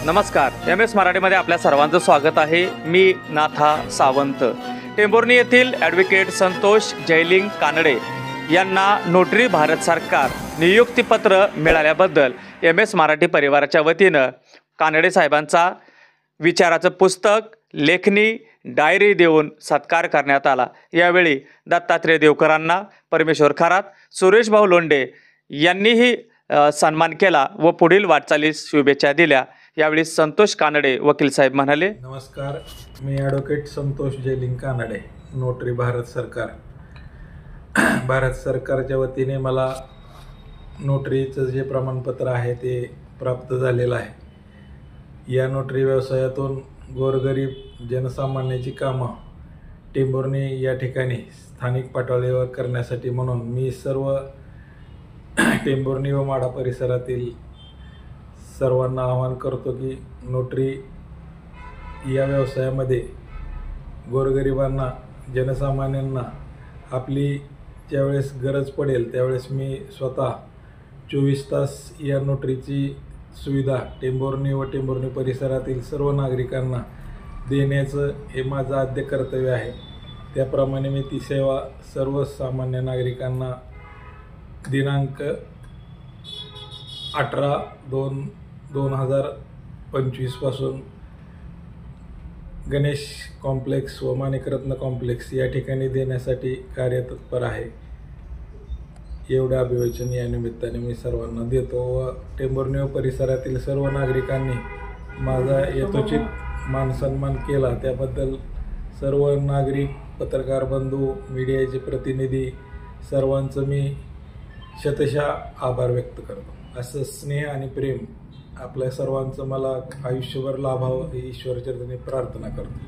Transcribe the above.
नमस्कार, MS मराठीमध्ये आपल्या सर्वांचं स्वागत आहे। मी नाथा सावंत। टेंभुर्णी येथील ॲडव्होकेट संतोष जयलिंग कानडे यांना नोटरी भारत सरकार नियुक्तीपत्र मिळाल्याबद्दल MS मराठी परिवाराच्या वतीनं कानडे साहेबांचा विचाराचं पुस्तक, लेखनी, डायरी देऊन सत्कार करण्यात आला। यावेळी दत्तात्रय देवकरांना, परमेश्वर खरात, सुरेश भाऊ लोंढे यांनीही सन्मान केला व पुढील वाटचालीस शुभेच्छा दिल्या। यावेळी संतोष कानडे वकील साहेब म्हणाले, नमस्कार, मी ॲडव्होकेट संतोष जयलिंग कानडे, नोटरी भारत सरकार। भारत सरकारच्या वतीने मला नोटरीचं जे प्रमाणपत्र आहे ते प्राप्त झालेलं आहे। या नोटरी व्यवसायातून गोरगरीब जनसामान्याची कामं टेंभुर्णी या ठिकाणी स्थानिक पातळीवर करण्यासाठी म्हणून मी सर्व टेंभुर्णी व माढा परिसरातील सर्वांना आवाहन करतो की नोटरी या व्यवसायामध्ये गोरगरिबांना, जनसामान्यांना आपली ज्यावेळेस गरज पडेल त्यावेळेस मी स्वतः 24 तास या नोटरीची सुविधा टेंभुर्णी व टेंभुर्णी परिसरातील सर्व नागरिकांना देण्याचं हे माझं आद्य कर्तव्य आहे। त्याप्रमाणे मी ती सेवा सर्वसामान्य नागरिकांना दिनांक 18/2/2025 पासून गणेश कॉम्प्लेक्स व माणिकरत्न कॉम्प्लेक्स या ठिकाणी देण्यासाठी कार्यतत्पर आहे। एवढं अभिवाचन या निमित्ताने मी सर्वांना देतो व टेंभुर्णी व परिसरातील सर्व नागरिकांनी माझा यथोचित मानसन्मान केला त्याबद्दल सर्व नागरिक, पत्रकार बंधू, मीडियाचे प्रतिनिधी सर्वांचं मी शतशः आभार व्यक्त करतो। असं स्नेह आणि प्रेम आपल्या सर्वांचं मला आयुष्यभर लाभावं ही ईश्वरचरणी प्रार्थना करतो।